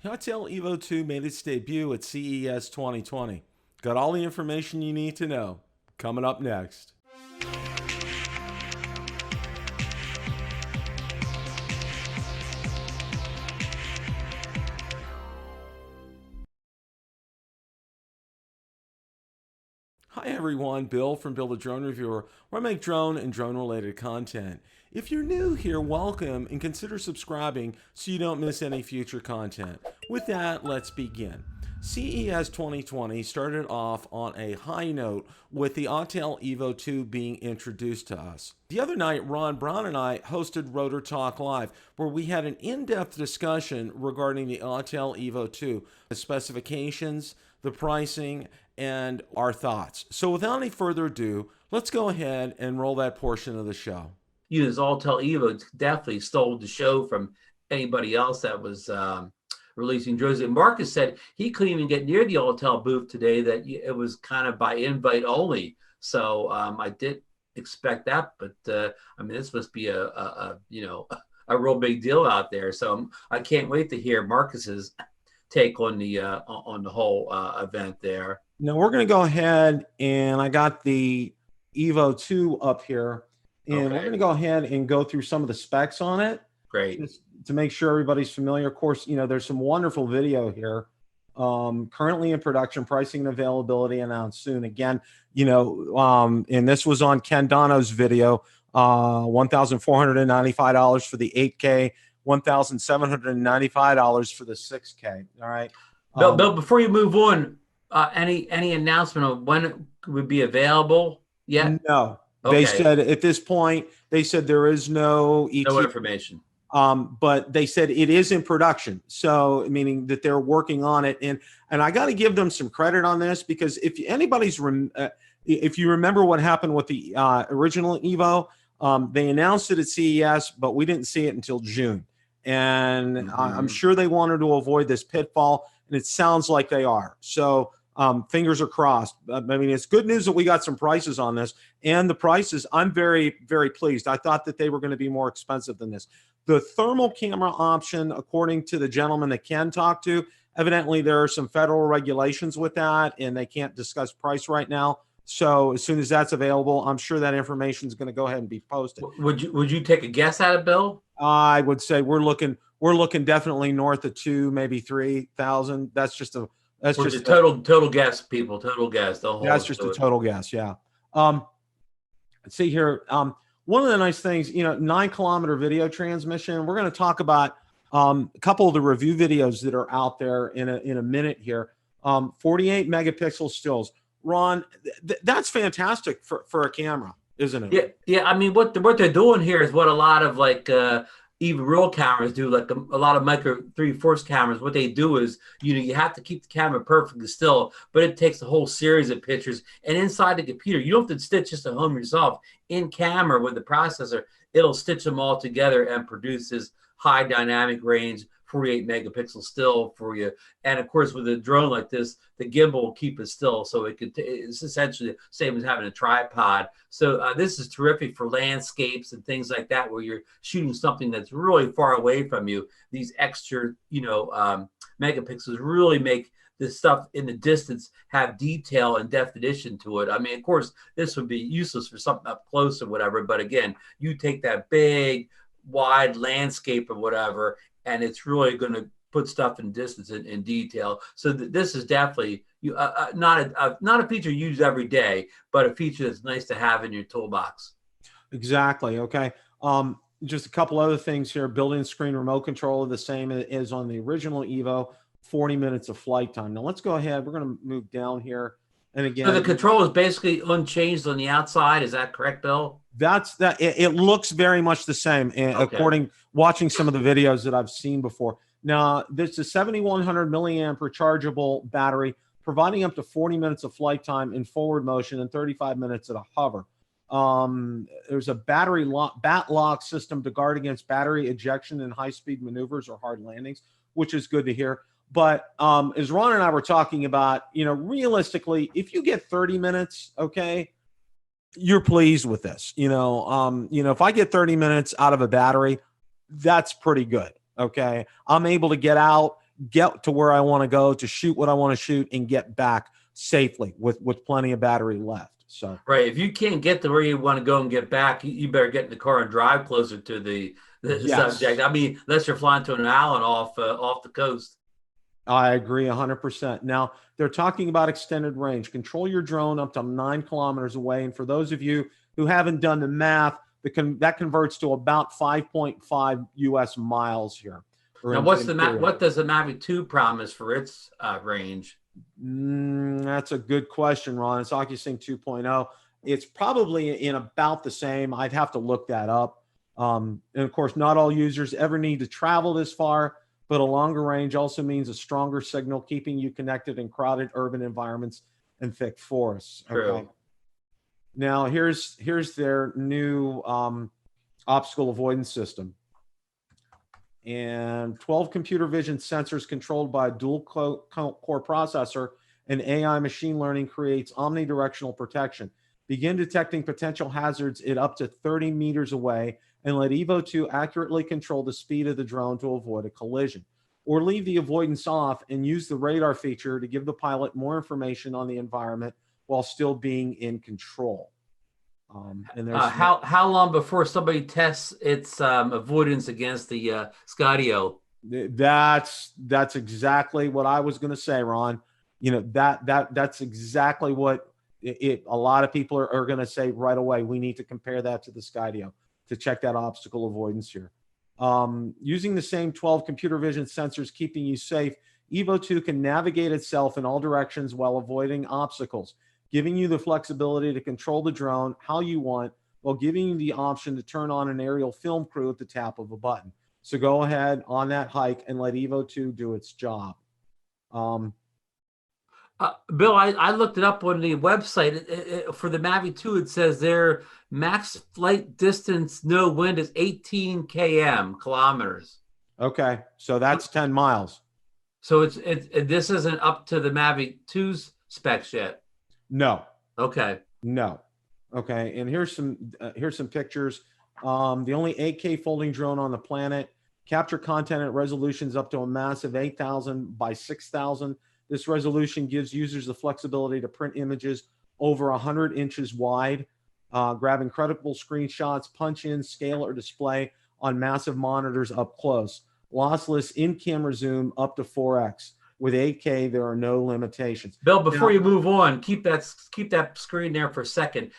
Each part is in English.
Autel Evo 2 made its debut at CES 2020. Got all the information you need to know. Coming up next. Hi everyone, Bill from BillTheDroneReviewer, where I make drone and drone related content. If you're new here, welcome and consider subscribing so you don't miss any future content. With that, let's begin. CES 2020 started off on a high note with the Autel Evo 2 being introduced to us. The other night, Ron Brown and I hosted Rotor Talk Live, where we had an in-depth discussion regarding the Autel Evo 2, the specifications, the pricing, and our thoughts. So without any further ado, let's go ahead and roll that portion of the show. This Autel Evo definitely stole the show from anybody else that was releasing drones. And Marcus said he couldn't even get near the Autel booth today, that it was kind of by invite only. So I did expect that, but I mean, this must be a real big deal out there. So I can't wait to hear Marcus's take on the whole event there. Now we're going to go ahead, and I got the Evo 2 up here, and we're going to go ahead and go through some of the specs on it. Great. Just to make sure everybody's familiar. Of course, there's some wonderful video here. Currently in production, pricing and availability announced soon. Again, and this was on Ken Dono's video, $1,495 for the 8K, $1,795 for the 6K. All right. Bill, before you move on, any announcement of when it would be available yet? No. Okay. They said at this point, there is no information. But they said it is in production. So meaning that they're working on it. And I got to give them some credit on this, because if you remember what happened with the original Evo, they announced it at CES, but we didn't see it until June. And I'm sure they wanted to avoid this pitfall, and it sounds like they are. So fingers are crossed. I mean, it's good news that we got some prices on this, and the prices, I'm very, very pleased. I thought that they were going to be more expensive than this. The thermal camera option, according to the gentleman that Ken talked to, evidently there are some federal regulations with that, and they can't discuss price right now. So as soon as that's available, I'm sure that information is going to go ahead and be posted. Would you take a guess at it, Bill? I would say we're looking definitely north of 2, maybe 3,000. That's just a total guess, people. Total guess. That's just a total guess. Yeah. Let's see here. One of the nice things, 9-kilometer video transmission. We're going to talk about a couple of the review videos that are out there in a minute here. 48 megapixel stills. Ron, that's fantastic for a camera, isn't it? Yeah. I mean, what they're doing here is what a lot of even real cameras do, like a lot of micro 3/4 cameras. What they do is, you have to keep the camera perfectly still, but it takes a whole series of pictures. And inside the computer, you don't have to stitch just at home yourself. In camera with the processor, it'll stitch them all together and produces high dynamic range, 48 megapixel still for you. And of course, with a drone like this, the gimbal will keep it still, so it's essentially the same as having a tripod. So this is terrific for landscapes and things like that, where you're shooting something that's really far away from you. These extra, megapixels really make this stuff in the distance have detail and definition to it. I mean, of course, this would be useless for something up close or whatever. But again, you take that big, wide landscape or whatever, and it's really going to put stuff in distance and in detail. So this is definitely not a feature used every day, but a feature that's nice to have in your toolbox. Exactly. Okay. Just a couple other things here. Built-in screen remote control, the same as on the original Evo. 40 minutes of flight time. Now let's go ahead. We're going to move down here. And again, so the control is basically unchanged on the outside. Is that correct, Bill? That's that. It looks very much the same, watching some of the videos that I've seen before. Now, this is a 7,100 milliamp rechargeable battery, providing up to 40 minutes of flight time in forward motion and 35 minutes at a hover. There's a bat lock system to guard against battery ejection in high-speed maneuvers or hard landings, which is good to hear. But as Ron and I were talking about, realistically, if you get 30 minutes, okay, you're pleased with this. If I get 30 minutes out of a battery, that's pretty good. Okay. I'm able to get out get to where I want to go, to shoot what I want to shoot, and get back safely with plenty of battery left. So right, if you can't get to where you want to go and get back, you better get in the car and drive closer to the yes, subject. I mean, unless you're flying to an island off the coast. I agree 100%. Now, they're talking about extended range. Control your drone up to 9 kilometers away. And for those of you who haven't done the math, that converts to about 5.5 US miles here. Now, what does the Mavic 2 promise for its range? That's a good question, Ron. It's OcuSync 2.0. It's probably in about the same. I'd have to look that up. And of course, not all users ever need to travel this far, but a longer range also means a stronger signal, keeping you connected in crowded urban environments and thick forests. True. Okay. Now, here's their new obstacle avoidance system. And 12 computer vision sensors controlled by a dual core processor and AI machine learning creates omnidirectional protection. Begin detecting potential hazards at up to 30 meters away and let Evo 2 accurately control the speed of the drone to avoid a collision. Or leave the avoidance off and use the radar feature to give the pilot more information on the environment while still being in control. And there's how long before somebody tests its avoidance against the Skydio? That's exactly what I was going to say, Ron. You know, that's exactly what a lot of people are going to say right away. We need to compare that to the Skydio to check that obstacle avoidance here. Using the same 12 computer vision sensors keeping you safe, Evo 2 can navigate itself in all directions while avoiding obstacles, giving you the flexibility to control the drone how you want while giving you the option to turn on an aerial film crew at the tap of a button. So go ahead on that hike and let Evo 2 do its job. Bill, I looked it up on the website. For the Mavic 2, it says their max flight distance, no wind, is 18 kilometers. Okay, so that's 10 miles. So this isn't up to the Mavic 2's specs yet. No. Okay. No. Okay. And here's some pictures. The only 8K folding drone on the planet. Capture content at resolutions up to a massive 8,000 by 6,000. This resolution gives users the flexibility to print images over 100 inches wide, grab incredible screenshots, punch in, scale, or display on massive monitors up close. Lossless in-camera zoom up to 4x. With 8K, there are no limitations. Bill, before you move on, keep that screen there for a second.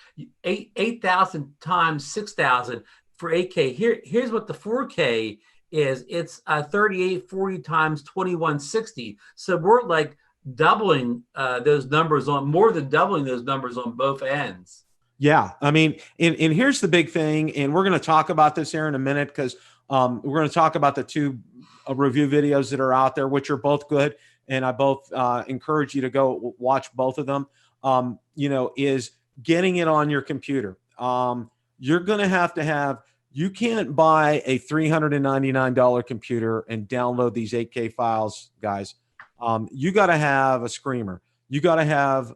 8,000 times 6,000 for 8K. Here's what the 4K is. It's 3840 times 2160. So we're like doubling those numbers more than doubling those numbers on both ends. Yeah, I mean, and here's the big thing, and we're going to talk about this here in a minute because we're going to talk about the two review videos that are out there, which are both good, and I both encourage you to go watch both of them. You know, is getting it on your computer. You're going to have. You can't buy a $399 computer and download these 8K files, guys. You got to have a screamer. You got to have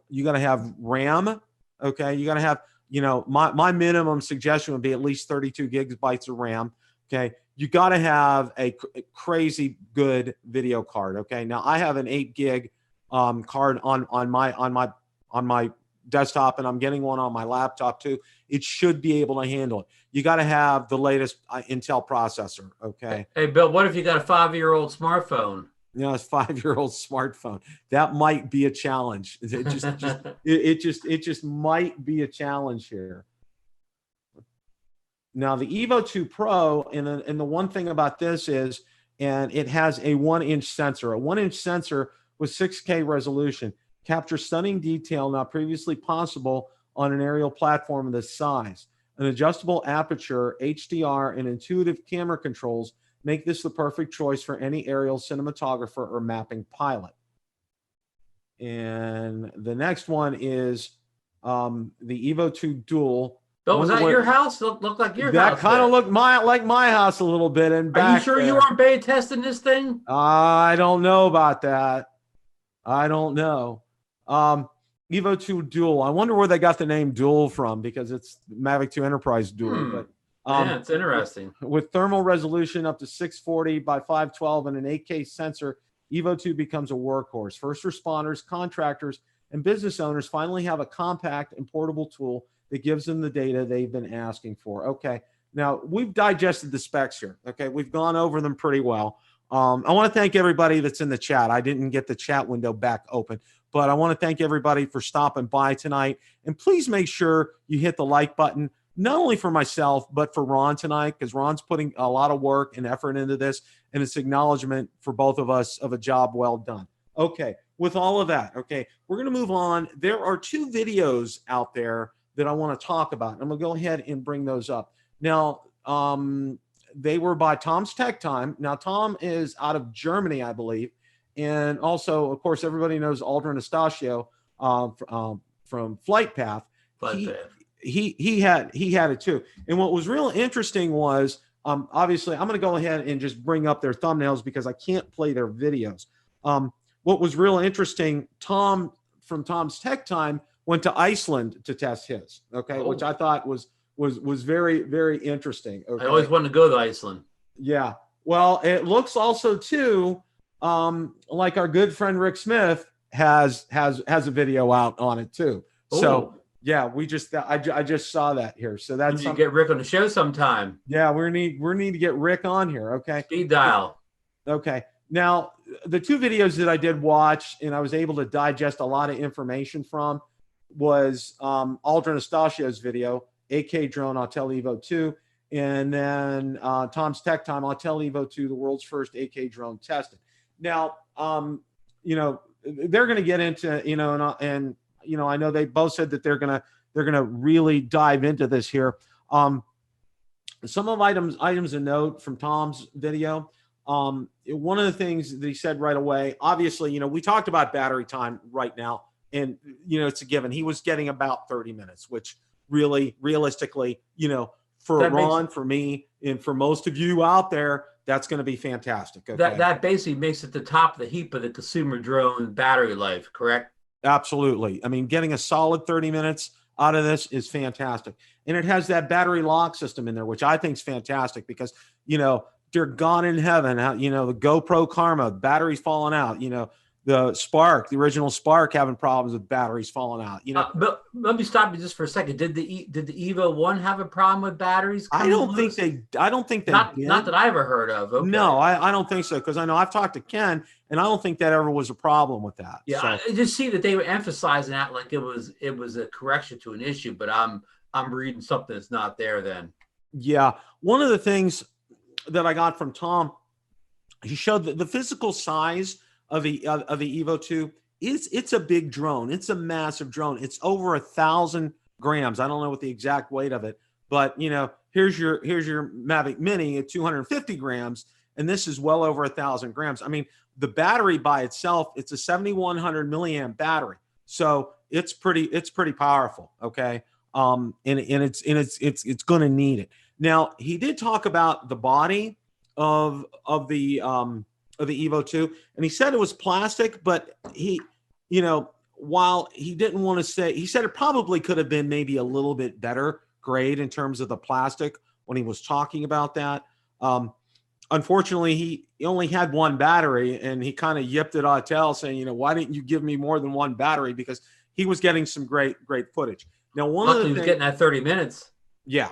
RAM. Okay, you got to have. You know, my minimum suggestion would be at least 32 gigabytes of RAM. Okay, you got to have a crazy good video card. Okay, now I have an 8 gig card on my desktop, and I'm getting one on my laptop too. It should be able to handle it. You got to have the latest Intel processor. Okay. Hey, Bill, what if you got a 5-year-old smartphone? You know, it's 5-year-old smartphone. That might be a challenge. It just might be a challenge here. Now the Evo 2 Pro, and the one thing about this is, and it has a 1-inch sensor. A 1-inch sensor with 6K resolution captures stunning detail not previously possible on an aerial platform of this size. An adjustable aperture, HDR, and intuitive camera controls make this the perfect choice for any aerial cinematographer or mapping pilot. And the next one is the Evo 2 Dual. Oh, was that your house? Looked like your house. That kind of looked like my house a little bit. And are you sure you weren't beta testing this thing? I don't know about that. I don't know. Evo 2 Dual. I wonder where they got the name Dual from, because it's Mavic 2 Enterprise Dual. But yeah, it's interesting. With thermal resolution up to 640 by 512 and an 8K sensor Evo 2 becomes a workhorse. First responders, contractors, and business owners finally have a compact and portable tool that gives them the data they've been asking for. Okay, now we've digested the specs here. Okay, we've gone over them pretty well. I want to thank everybody that's in the chat. I didn't get the chat window back open, but I want to thank everybody for stopping by tonight. And please make sure you hit the like button, not only for myself, but for Ron tonight, because Ron's putting a lot of work and effort into this, and it's acknowledgement for both of us of a job well done. Okay, with all of that, okay, we're going to move on. There are 2 videos out there that I want to talk about. I'm going to go ahead and bring those up. Now, they were by Tom's Tech Time. Now, Tom is out of Germany, I believe. And also, of course, everybody knows Aldrin Estacio from Flight Path. He had it too. And what was real interesting was, obviously, I'm going to go ahead and just bring up their thumbnails because I can't play their videos. What was real interesting, Tom from Tom's Tech Time went to Iceland to test his, okay, which I thought was very, very interesting. Okay? I always wanted to go to Iceland. Yeah. Well, it looks also too like our good friend Rick Smith has a video out on it too. Ooh. So yeah, I just saw that here. So that's you get Rick on the show sometime. Yeah, we need to get Rick on here. Okay. Speed dial. Okay. Now, the 2 videos that I did watch and I was able to digest a lot of information from was Aldrin Estacio's video, AK drone Autel Evo 2, and then Tom's Tech Time Autel Evo 2, the world's first AK drone tested. Now, you know, they're going to get into, you know, and you know, I know they both said that they're going to really dive into this here. Some of items of note from Tom's video. One of the things that he said right away, obviously, you know, we talked about battery time right now, and, you know, it's a given. He was getting about 30 minutes, which really, realistically, you know, for Ron, for me, and for most of you out there, that's going to be fantastic. Okay? That basically makes it the top of the heap of the consumer drone battery life, correct? Absolutely. I mean, getting a solid 30 minutes out of this is fantastic. And it has that battery lock system in there, which I think is fantastic because, you know, they're gone in heaven. You know, the GoPro Karma, batteries falling out, you know, the Spark, the original Spark having problems with batteries falling out, you know. But let me stop you just for a second. Did the Evo 1 have a problem with batteries? I don't think they did. Not that I ever heard of. Okay. No, I don't think so, because I know I've talked to Ken, and I don't think that ever was a problem with that. Yeah, so. I just see that they were emphasizing that like it was a correction to an issue, but I'm reading something that's not there then. Yeah, one of the things that I got from Tom, he showed the physical size of the Evo 2. It's a big drone. It's a massive drone. It's over 1,000 grams. I don't know what the exact weight of it, but you know, here's your Mavic Mini at 250 grams, and this is well over 1,000 grams. I mean, the battery by itself, it's a 7,100 milliamp battery, so it's pretty powerful. Okay, and it's going to need it. Now, he did talk about the body of the Evo 2, and he said it was plastic, but he, you know, while he didn't want to say, he said it probably could have been maybe a little bit better grade in terms of the plastic when he was talking about that. Unfortunately, he only had 1 battery, and he kind of yipped at Autel saying, you know, why didn't you give me more than 1 battery? Because he was getting some great footage. Now, he was getting that 30 minutes. Yeah.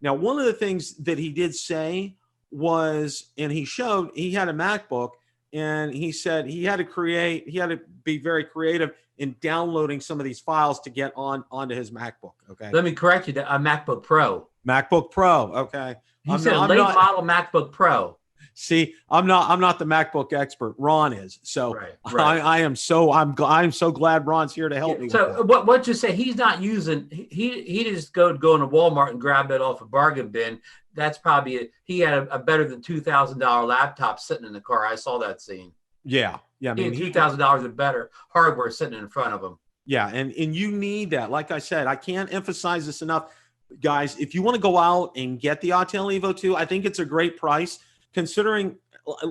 Now, one of the things that he did say was, and he showed, he had a MacBook, and he said he had to be very creative in downloading some of these files to get onto his MacBook. Okay. Let me correct you, a MacBook Pro. MacBook Pro. Okay. He said late model MacBook Pro. See, I'm not the MacBook expert. Ron is. So right. I'm so glad Ron's here to help me. So what you say? He's not using. He just go into Walmart and grab it off a bargain bin. That's probably he had a better than $2,000 laptop sitting in the car. I saw that scene. Yeah. I mean, $2,000 of better hardware sitting in front of him. Yeah, and you need that. Like I said, I can't emphasize this enough, guys. If you want to go out and get the Autel Evo 2, I think it's a great price. Considering,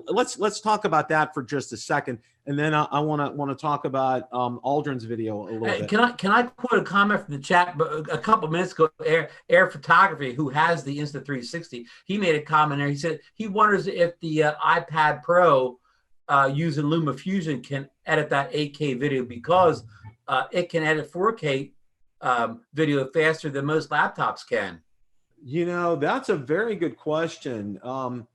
let's talk about that for just a second, and then I want to talk about Aldrin's video a little bit. Can I quote a comment from the chat? But a couple of minutes ago, Air Photography, who has the Insta360, he made a comment there. He said he wonders if the iPad Pro using LumaFusion can edit that 8K video, because it can edit 4K video faster than most laptops can. You know, that's a very good question on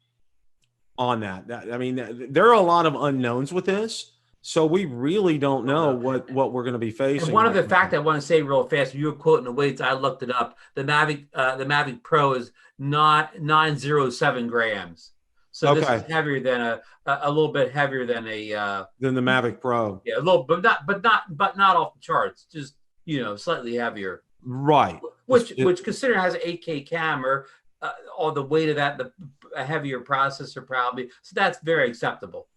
that. I mean, there are a lot of unknowns with this, so we really don't know what we're going to be facing. And one other fact I want to say real fast, you were quoting the weights, I looked it up. The Mavic Pro is not 907 grams. So this is heavier than a little bit heavier than the Mavic Pro. Yeah, a little, but not off the charts. Just, you know, slightly heavier. Right. Which considering it has an 8K camera, all the weight of that, a heavier processor probably. So that's very acceptable.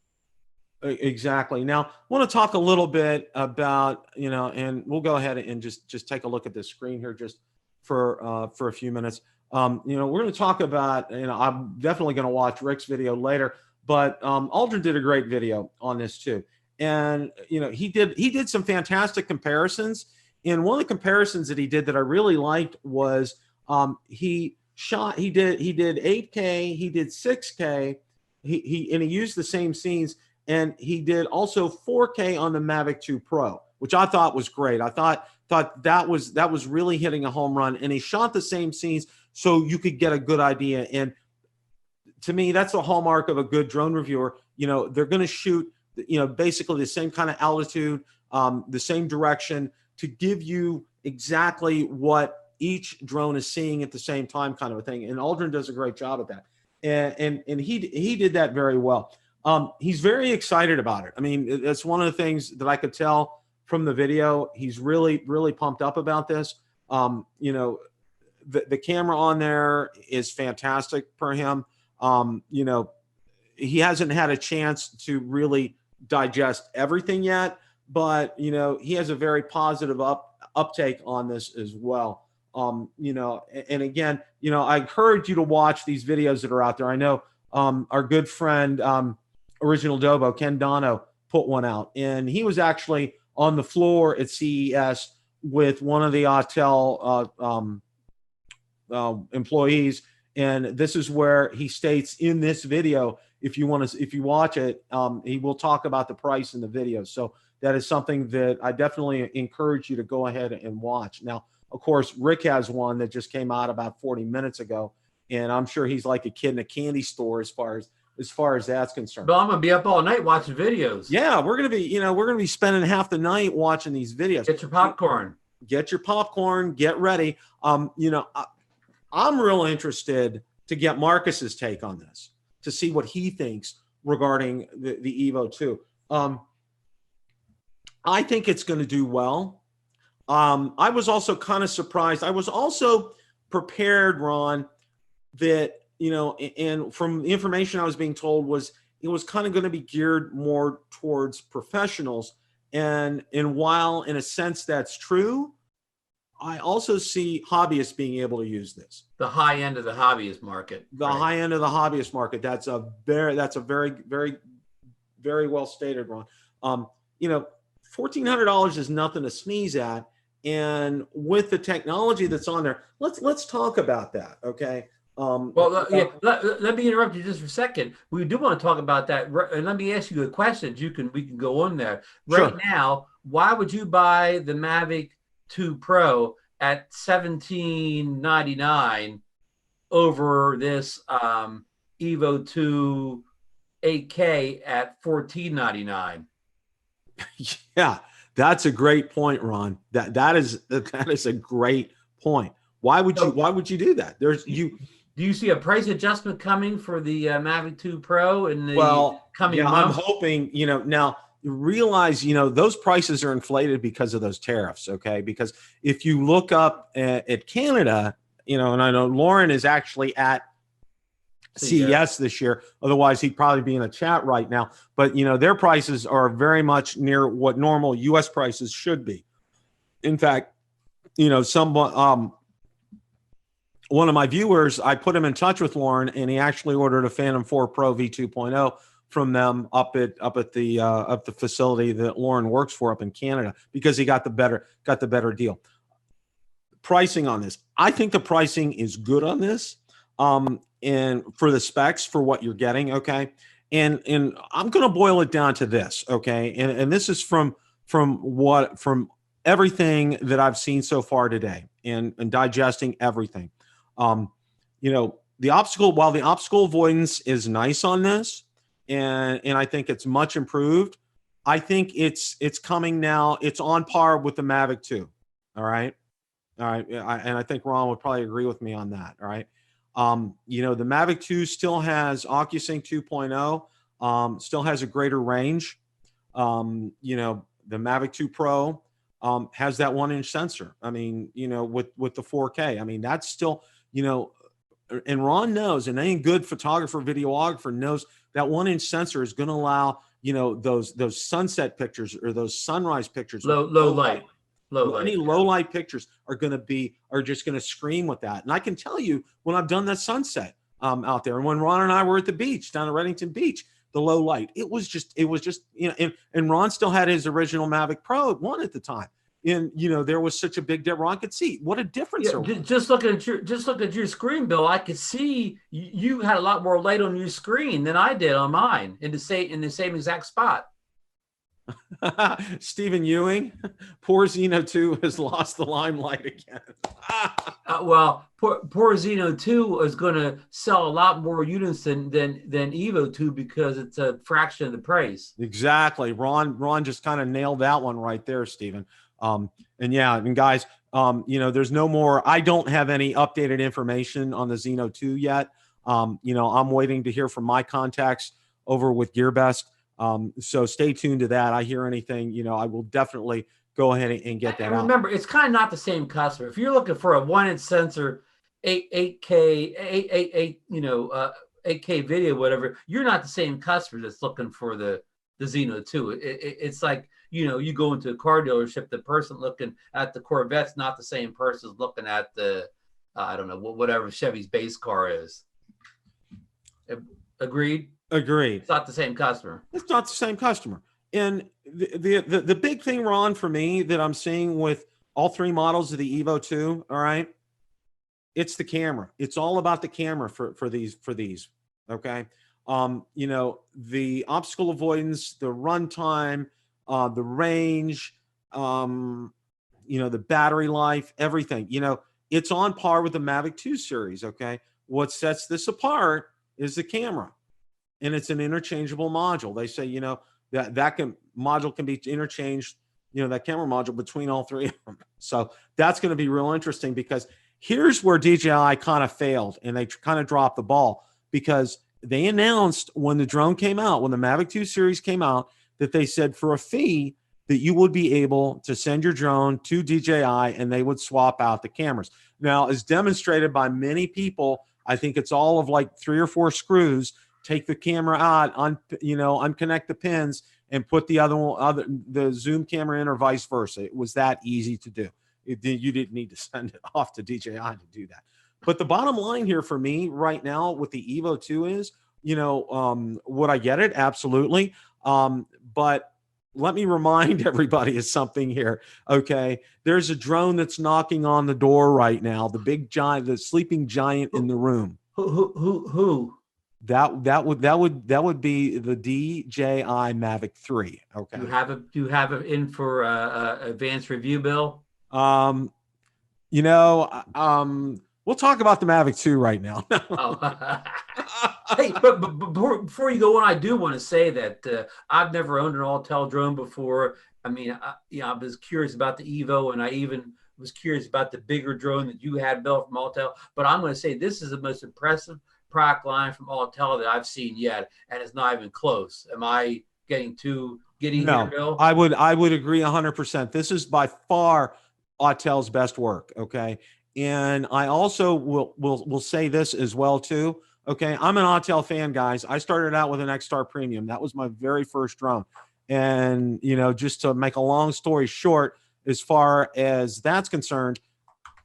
Exactly. Now, I want to talk a little bit about, you know, and we'll go ahead and just take a look at the screen here just for a few minutes. You know, we're going to talk about, you know, I'm definitely going to watch Rick's video later, but Aldrin did a great video on this too. And, you know, he did some fantastic comparisons. And one of the comparisons that he did that I really liked was he did 8K, he did 6K, and he used the same scenes, and he did also 4K on the Mavic 2 Pro, which I thought was great. I thought that was really hitting a home run, and he shot the same scenes so you could get a good idea. And to me, that's the hallmark of a good drone reviewer. You know, they're going to shoot, you know, basically the same kind of altitude, the same direction, to give you exactly what each drone is seeing at the same time, kind of a thing. And Aldrin does a great job at that. And he did that very well. He's very excited about it. I mean, that's one of the things that I could tell from the video. He's really, really pumped up about this. You know, the camera on there is fantastic for him. You know, he hasn't had a chance to really digest everything yet, but, you know, he has a very positive uptake on this as well. You know, and again, you know, I encourage you to watch these videos that are out there. I know our good friend, Original Dobo, Ken Dono, put one out, and he was actually on the floor at CES with one of the Autel employees. And this is where he states in this video, if you watch it, he will talk about the price in the video. So that is something that I definitely encourage you to go ahead and watch. Now, of course, Rick has one that just came out about 40 minutes ago, and I'm sure he's like a kid in a candy store as far as that's concerned. But I'm gonna be up all night watching videos. Yeah, we're gonna be spending half the night watching these videos. Get your popcorn. Get your popcorn. Get ready. You know, I'm real interested to get Marcus's take on this, to see what he thinks regarding the Evo 2. I think it's going to do well. I was also kind of surprised. I was also prepared, Ron, that, you know, and from the information I was being told was it was kind of going to be geared more towards professionals. And while in a sense that's true, I also see hobbyists being able to use this. The high end of the hobbyist market. The high end of the hobbyist market. That's a very, very, very well stated, Ron. You know, $1,400 is nothing to sneeze at. And with the technology that's on there, let's talk about that, okay? Let me interrupt you just for a second. We do want to talk about that, and let me ask you a question. We can go on there right now. Why would you buy the Mavic 2 Pro at $1,799 over this Evo 2 8K at $1,499? Yeah, that's a great point, Ron. That is a great point. Why would you do that? Do you see a price adjustment coming for the Mavic 2 Pro in the coming months? I'm hoping, you know, now realize, you know, those prices are inflated because of those tariffs, okay? Because if you look up at Canada, you know, and I know Lauren is actually at CES this year, otherwise he'd probably be in a chat right now, but, you know, their prices are very much near what normal US prices should be. In fact, you know, one of my viewers, I put him in touch with Lauren, and he actually ordered a Phantom 4 Pro V2.0 from them up at the facility that Lauren works for up in Canada, because he got the better deal. Pricing on this, I think the pricing is good on this, and for the specs for what you're getting, okay. And I'm going to boil it down to this, okay? And this is from everything that I've seen so far today, and digesting everything. You know, while the obstacle avoidance is nice on this, and I think it's much improved, I think it's coming now. It's on par with the Mavic 2. All right. All right. And I think Ron would probably agree with me on that. All right. You know, the Mavic 2 still has OcuSync 2.0, still has a greater range. You know, the Mavic 2 Pro has that 1-inch sensor. I mean, you know, with the 4K, I mean, that's still, you know, and Ron knows, and any good photographer, videographer knows that 1-inch sensor is going to allow, you know, those sunset pictures or those sunrise pictures, low light. Any low light pictures are just going to scream with that. And I can tell you when I've done that sunset out there, and when Ron and I were at the beach down at Reddington Beach, the low light, it was just, you know, and Ron still had his original Mavic Pro 1 at the time. And, you know, there was such a big difference. Ron could see what a difference. Yeah, just looking at your screen, Bill, I could see you had a lot more light on your screen than I did on mine in the same exact spot. Stephen Ewing, poor Zino 2 has lost the limelight again. Well, poor Zino 2 is going to sell a lot more units than Evo 2 because it's a fraction of the price. Exactly. Ron just kind of nailed that one right there, Stephen. And yeah, and guys, you know, there's no more. I don't have any updated information on the Zino 2 yet. You know, I'm waiting to hear from my contacts over with Gearbest. So stay tuned to that. I hear anything, you know, I will definitely go ahead and get that out. Remember, it's kind of not the same customer. If you're looking for a 1-inch sensor, 8K, you know, 8K video, whatever, you're not the same customer that's looking for the Zino 2. It's like, you know, you go into a car dealership, the person looking at the Corvette's not the same person looking at the, I don't know, whatever Chevy's base car is. Agreed? Agreed. It's not the same customer. It's not the same customer. And the big thing, Ron, for me that I'm seeing with all 3 models of the Evo 2, all right, it's the camera. It's all about the camera for these. Okay. You know, the obstacle avoidance, the runtime, the range, you know, the battery life, everything, you know, it's on par with the Mavic 2 series. Okay. What sets this apart is the camera, and it's an interchangeable module. They say, you know, that module can be interchanged, you know, that camera module between all 3 of them. So that's going to be real interesting, because here's where DJI kind of failed, and they kind of dropped the ball, because they announced when the drone came out, when the Mavic 2 series came out, that they said for a fee that you would be able to send your drone to DJI and they would swap out the cameras. Now, as demonstrated by many people, I think it's all of like 3 or 4 screws, take the camera out, unconnect the pins, and put the zoom camera in, or vice versa. It was that easy to do. You didn't need to send it off to DJI to do that. But the bottom line here for me right now with the Evo 2 is, you know, would I get it? Absolutely. But let me remind everybody of something here. Okay. There's a drone that's knocking on the door right now. The big giant, the sleeping giant in the room. Who? That would be the DJI Mavic 3. Okay. Do you have it in for advanced review, Bill? You know, we'll talk about the Mavic 2 right now. Oh. Hey, but before you go on, I do want to say that I've never owned an Autel drone before. I mean, I was curious about the Evo, and I even was curious about the bigger drone that you had, Bill, from Autel. But I'm going to say this is the most impressive product line from Autel that I've seen yet, and it's not even close. Am I getting too giddy here, Bill? I would agree 100%. This is by far Autel's best work. Okay. And I also will say this as well too. Okay, I'm an Autel fan, guys. I started out with an X-Star Premium. That was my very first drone. And, you know, just to make a long story short, as far as that's concerned,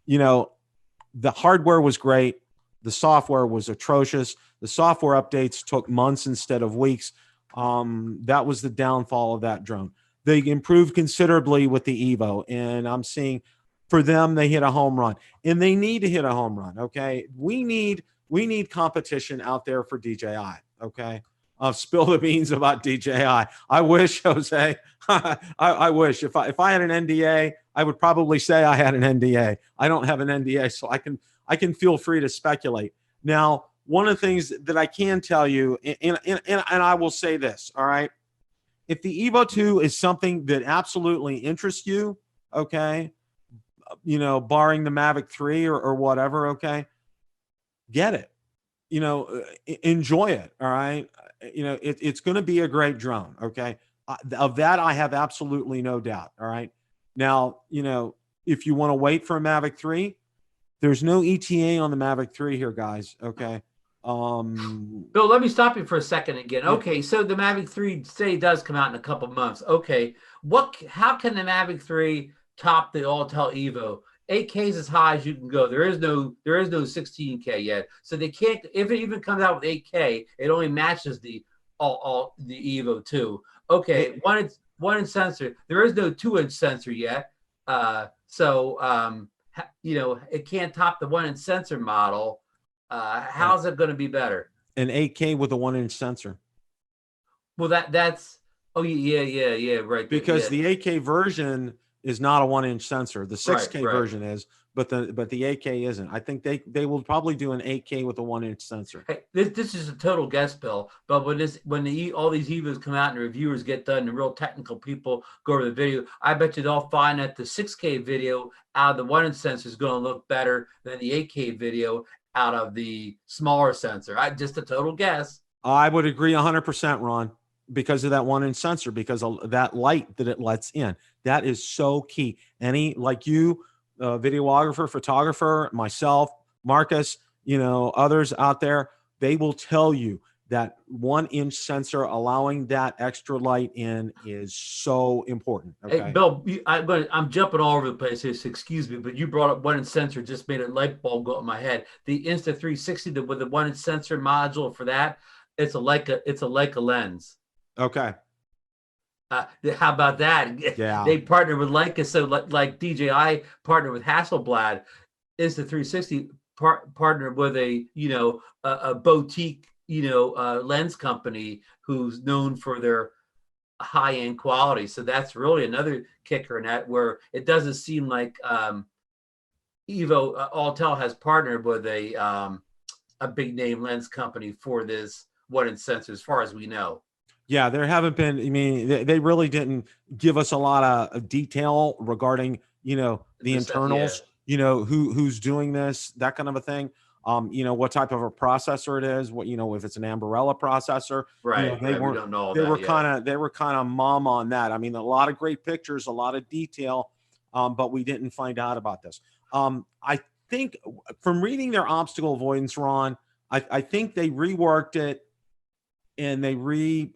you know, the hardware was great. The software was atrocious. The software updates took months instead of weeks. That was the downfall of that drone. They improved considerably with the Evo, and I'm seeing for them, they hit a home run, and they need to hit a home run. Okay. We need competition out there for DJI. Okay. spill the beans about DJI. I wish, Jose. I wish if I had an NDA, I would probably say I had an NDA. I don't have an NDA, so I can feel free to speculate. Now, one of the things that I can tell you, and I will say this, all right, if the Evo 2 is something that absolutely interests you, okay, barring the Mavic 3 or whatever, okay, get it. Enjoy it. All right. It's going to be a great drone. Okay. Of that, I have absolutely no doubt. All right. Now, if you want to wait for a Mavic 3, there's no ETA on the Mavic 3 here, guys. Okay. Bill, let me stop you for a second again. Okay. So the Mavic 3 say does come out in a couple months. Okay. How can the Mavic 3 top the Autel Evo? 8K is as high as you can go. There is no 16K yet. So they can't, if it even comes out with 8K, it only matches the Evo 2. Okay, one inch sensor. There is no 2-inch sensor yet. It can't top the 1-inch sensor model. How's it going to be better? An 8K with a 1-inch sensor. Well, that's right. Because the 8K version is not a 1-inch sensor. The 6K version is, but the 8K isn't. I think they will probably do an 8K with a 1-inch sensor. Hey, this is a total guess, Bill. But all these Evos come out and reviewers get done, and real technical people go over the video, I bet you they'll find that the 6K video out of the 1-inch sensor is going to look better than the 8K video out of the smaller sensor. Just a total guess. I would agree 100%, Ron, because of that 1-inch sensor, because of that light that it lets in. That is so key. Like you, videographer, photographer, myself, Marcus, others out there, they will tell you that 1-inch sensor allowing that extra light in is so important. Okay? Hey, Bill, I'm jumping all over the place here, so excuse me, but you brought up 1-inch sensor, just made a light bulb go in my head. The Insta360 with the 1-inch sensor module for that, it's a Leica lens. Okay. How about that? Yeah. They partnered with Leica, so like DJI partnered with Hasselblad. Insta360 partnered with a boutique lens company who's known for their high-end quality. So that's really another kicker in that, where it doesn't seem like Autel has partnered with a big name lens company for this 1-inch sensor, as far as we know. Yeah, there haven't been. I mean, they really didn't give us a lot of detail regarding, the internals. Who's doing this, that kind of a thing. What type of a processor it is. What if it's an Ambarella processor. Right. They weren't. We don't know. They were kind of mum on that. I mean, a lot of great pictures, a lot of detail, but we didn't find out about this. I think from reading their obstacle avoidance, Ron, I think they reworked it. And I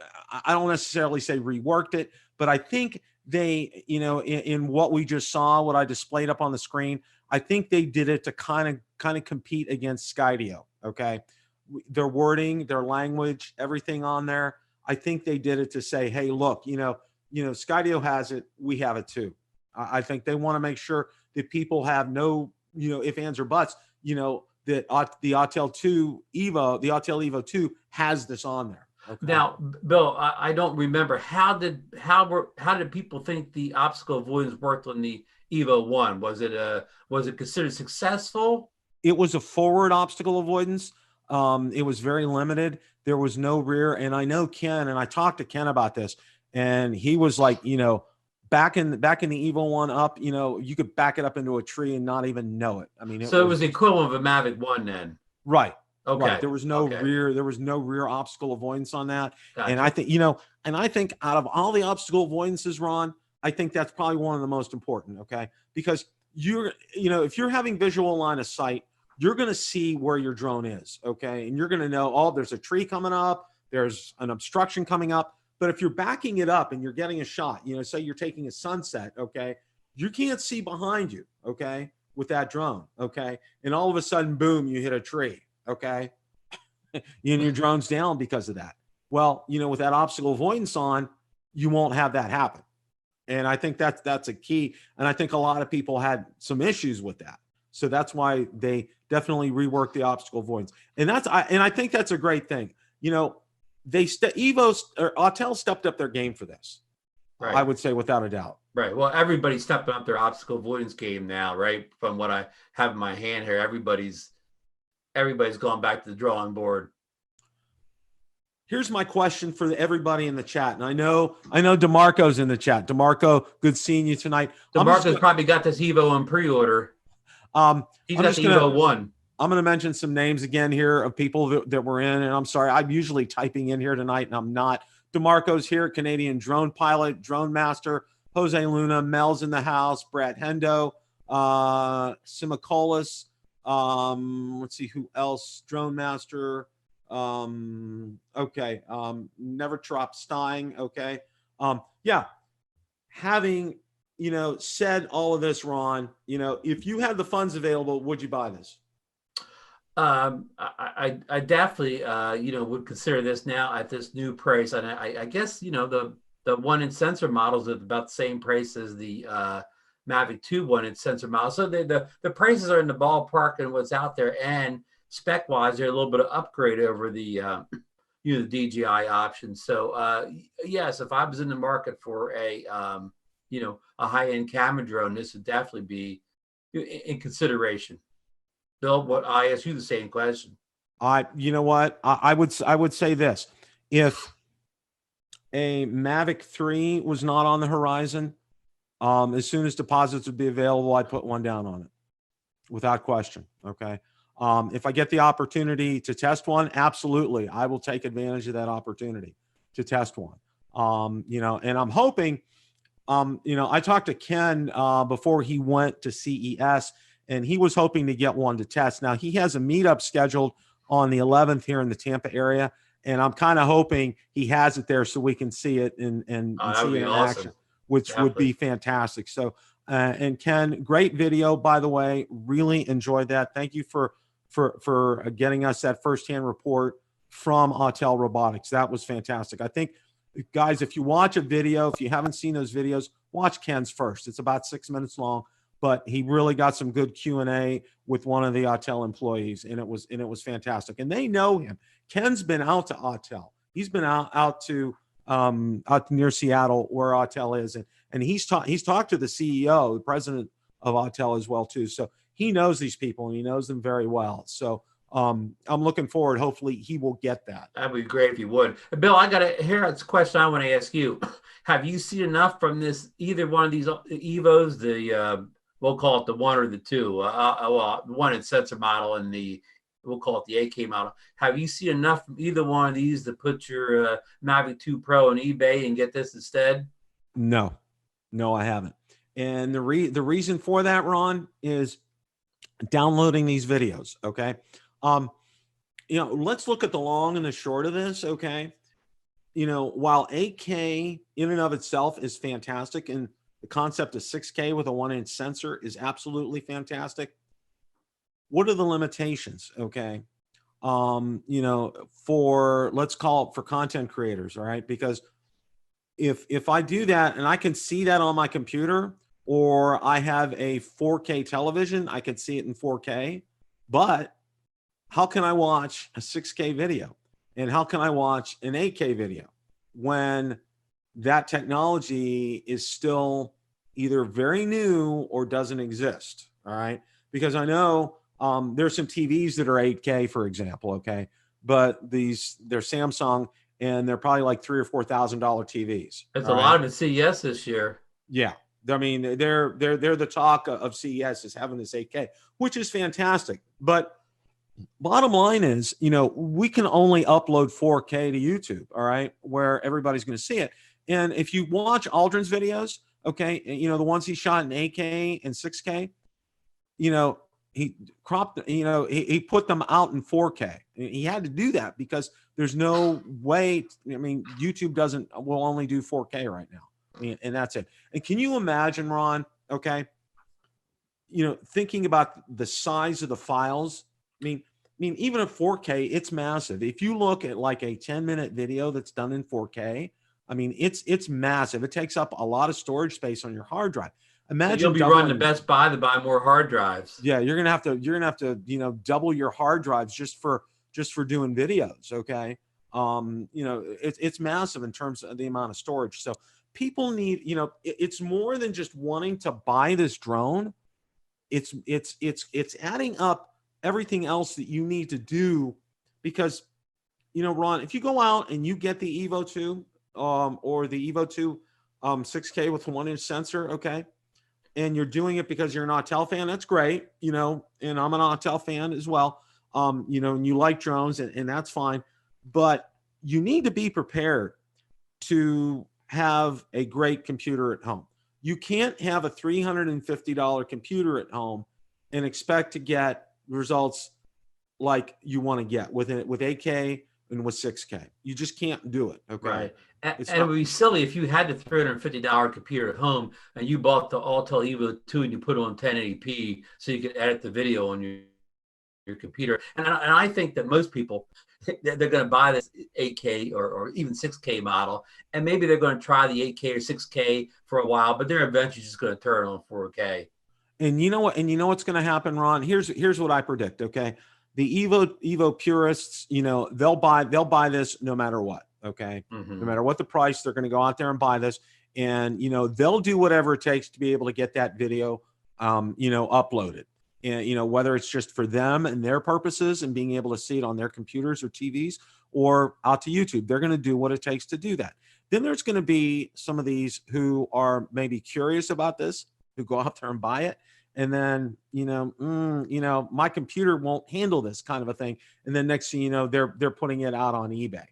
don't necessarily say reworked it, but I think they, in what we just saw, what I displayed up on the screen, I think they did it to kind of compete against Skydio. Okay. Their wording, their language, everything on there. I think they did it to say, hey, look, Skydio has it. We have it too. I think they want to make sure that people have no, ifs, ands, or buts, that the Autel Evo 2 has this on there. Okay. Now, Bill, I don't remember how did people think the obstacle avoidance worked on the Evo 1? Was it considered successful? It was a forward obstacle avoidance. It was very limited. There was no rear, and I know Ken, and I talked to Ken about this, and he was like, back in the Evo 1 up, you could back it up into a tree and not even know it. I mean, it was the equivalent of a Mavic 1 then. Right. Okay. Right. There was no rear obstacle avoidance on that. Gotcha. And I think out of all the obstacle avoidances, Ron, I think that's probably one of the most important. Okay. Because if you're having visual line of sight, you're going to see where your drone is. Okay. And you're going to know, oh, there's a tree coming up, there's an obstruction coming up. But if you're backing it up and you're getting a shot, say you're taking a sunset, okay, you can't see behind you, okay, with that drone, okay, and all of a sudden, boom, you hit a tree, okay, and your drone's down because of that. Well, with that obstacle avoidance on, you won't have that happen. And I think that's a key. And I think a lot of people had some issues with that. So that's why they definitely reworked the obstacle avoidance. And I think that's a great thing. Evo's or Autel stepped up their game for this. Right. I would say without a doubt. Right. Well, everybody's stepping up their obstacle avoidance game now, right? From what I have in my hand here, everybody's gone back to the drawing board. Here's my question for everybody in the chat. And I know DeMarco's in the chat. DeMarco, good seeing you tonight. DeMarco's probably got this Evo on pre-order. He's got the Evo 1. I'm going to mention some names again here of people that were in. And I'm sorry, I'm usually typing in here tonight and I'm not. DeMarco's here, Canadian drone pilot, drone master, Jose Luna, Mel's in the house, Brad Hendo, Simicolis. Let's see who else. Drone master. Okay. Never Trop Stein. Okay. Yeah. Having, said all of this, Ron, if you had the funds available, would you buy this? I definitely, would consider this now at this new price. And I guess, the 1-inch sensor models are about the same price as the, Mavic 2 1-inch sensor model. So the prices are in the ballpark and what's out there, and spec wise, they're a little bit of upgrade over the, the DJI option. So, yes, if I was in the market for a high-end camera drone, this would definitely be in consideration. Bill, I ask you the same question. You know what? I would say this: if a Mavic 3 was not on the horizon, as soon as deposits would be available, I'd put one down on it, without question. Okay. If I get the opportunity to test one, absolutely, I will take advantage of that opportunity to test one. And I'm hoping, I talked to Ken before he went to CES. And he was hoping to get one to test. Now, he has a meetup scheduled on the 11th here in the Tampa area. And I'm kind of hoping he has it there so we can see it and see it in action, which would be fantastic. So, and Ken, great video, by the way. Really enjoyed that. Thank you for getting us that firsthand report from Autel Robotics. That was fantastic. I think, guys, if you watch a video, if you haven't seen those videos, watch Ken's first. It's about 6 minutes long. But he really got some good Q&A with one of the Autel employees, and it was fantastic. And they know him. Ken's been out to Autel. He's been out near Seattle where Autel is, and he's talked to the CEO, the president of Autel as well too. So he knows these people and he knows them very well. So I'm looking forward. Hopefully he will get that. That'd be great if you would. Bill, here's a question I want to ask you. Have you seen enough from this, either one of these Evos, the we'll call it the 1 or the 2, the 1-inch sensor model and we'll call it the AK model. Have you seen enough from either one of these to put your Mavic 2 Pro on eBay and get this instead? No, I haven't. And the reason for that, Ron, is downloading these videos. Okay. Let's look at the long and the short of this. Okay. While 8K in and of itself is fantastic, and the concept of 6K with a 1-inch sensor is absolutely fantastic, what are the limitations? Okay. Let's call it for content creators. All right. Because if I do that and I can see that on my computer, or I have a 4K television, I can see it in 4K, but how can I watch a 6K video? And how can I watch an 8K video when that technology is still either very new or doesn't exist? All right. Because I know there's some TVs that are 8K, for example. Okay. But they're Samsung and they're probably like $3,000 or $4,000 TVs. That's a lot of it CES this year. Yeah. I mean, they're the talk of CES is having this 8K, which is fantastic. But bottom line is, we can only upload 4K to YouTube, all right, where everybody's going to see it. And if you watch Aldrin's videos, okay, the ones he shot in 8K and 6K, he cropped, he put them out in 4K. He had to do that because there's no way. YouTube will only do 4K right now. And that's it. And can you imagine, Ron, okay, thinking about the size of the files? I mean, even at 4K, it's massive. If you look at like a 10-minute video that's done in 4K, it's massive. It takes up a lot of storage space on your hard drive. Imagine you'll be running to Best Buy to buy more hard drives. Yeah, you're gonna have to double your hard drives just for doing videos. Okay. You know, it's massive in terms of the amount of storage. So people need, you know, it's more than just wanting to buy this drone. It's adding up everything else that you need to do, because, you know, Ron, if you go out and you get the Evo 2 or the Evo 2 6K with a 1-inch sensor, okay, and you're doing it because you're an Autel fan, that's great, you know, and I'm an Autel fan as well. You know, and you like drones, and that's fine, but you need to be prepared to have a great computer at home. You can't have a $350 computer at home and expect to get results like you want to get with it, with 8K and with 6K. You just can't do it. Okay. Right. And It's it not. would be silly if you had the $350 computer at home and you bought the Autel Evo 2 and you put it on 1080p so you could edit the video on your computer. And I think that most people, they're going to buy this 8K or even 6K model, and maybe they're going to try the 8K or 6K for a while, but they're eventually just going to turn on 4K. And you know what? And you know what's going to happen, Ron? Here's what I predict. Okay, the Evo purists, you know, they'll buy this no matter what. Okay, no matter what the price, they're going to go out there and buy this, and you know they'll do whatever it takes to be able to get that video, you know, uploaded. And you know, whether it's just for them and their purposes and being able to see it on their computers or TVs or out to YouTube, they're going to do what it takes to do that. Then there's going to be some of these who are maybe curious about this, who go out there and buy it, and then you know, my computer won't handle this kind of a thing, and then next thing you know, they're putting it out on eBay,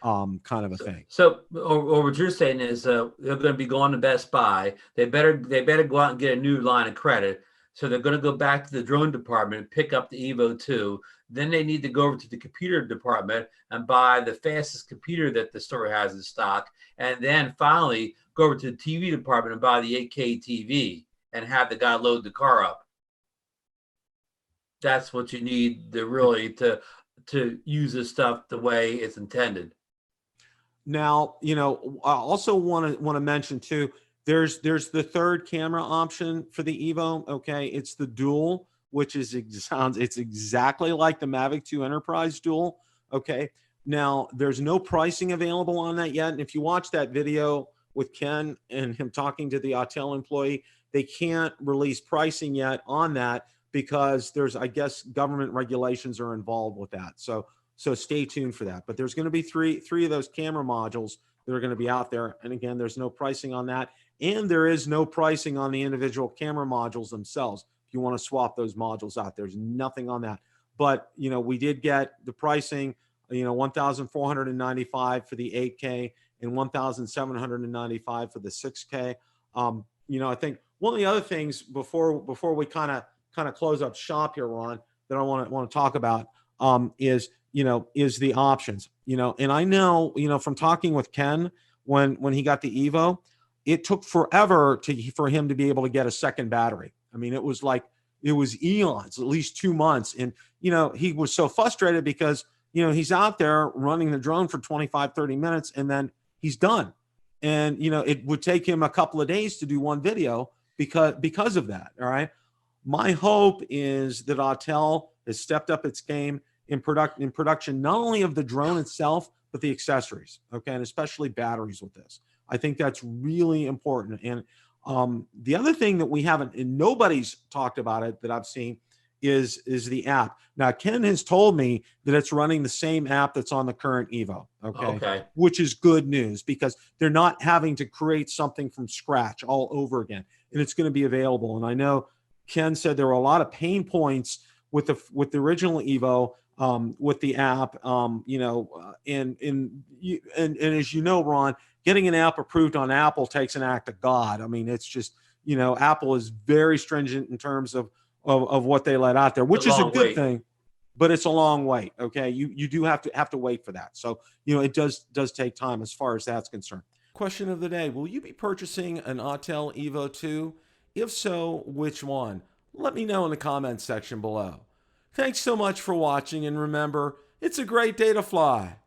kind of a thing. So, or what you're saying is they're going to be going to Best Buy. They better go out and get a new line of credit. So they're going to go back to the drone department, pick up the Evo 2. Then they need to go over to the computer department and buy the fastest computer that the store has in stock. And then finally go over to the TV department and buy the 8K TV and have the guy load the car up. That's what you need to really to use this stuff the way it's intended. Now, you know, I also want to mention too, there's the third camera option for the Evo. Okay, it's the dual, which is it's exactly like the Mavic 2 Enterprise dual. Okay, now there's no pricing available on that yet, and if you watch that video with Ken and him talking to the Autel employee, they can't release pricing yet on that because there's, I guess, government regulations are involved with that. So stay tuned for that. But there's going to be three of those camera modules that are going to be out there, and again, there's no pricing on that. And there is no pricing on the individual camera modules themselves. If you want to swap those modules out, there's nothing on that. But, you know, we did get the pricing, you know, $1,495 for the 8K and $1,795 for the 6K. You know, I think one of the other things before we kind of close up shop here, Ron, that I want to talk about is the options. You know, and I know, you know, from talking with Ken when he got the Evo, it took forever for him to be able to get a second battery. I mean, it was eons, at least 2 months. And, you know, he was so frustrated because, you know, he's out there running the drone for 25, 30 minutes and then he's done. And, you know, it would take him a couple of days to do one video because of that. All right. My hope is that Autel has stepped up its game in production, not only of the drone itself, but the accessories. Okay. And especially batteries with this. I think that's really important. And the other thing that we haven't, and nobody's talked about it that I've seen, is the app. Now, Ken has told me that it's running the same app that's on the current Evo. Okay. Which is good news because they're not having to create something from scratch all over again. And it's going to be available. And I know Ken said there were a lot of pain points with the original Evo, with the app, you know, and as you know, Ron, getting an app approved on Apple takes an act of God. I mean, it's just, you know, Apple is very stringent in terms of what they let out there, which is a good thing, but it's a long wait. Okay. You do have to wait for that. So, you know, it does take time as far as that's concerned. Question of the day. Will you be purchasing an Autel Evo 2? If so, which one? Let me know in the comments section below. Thanks so much for watching, and remember, it's a great day to fly.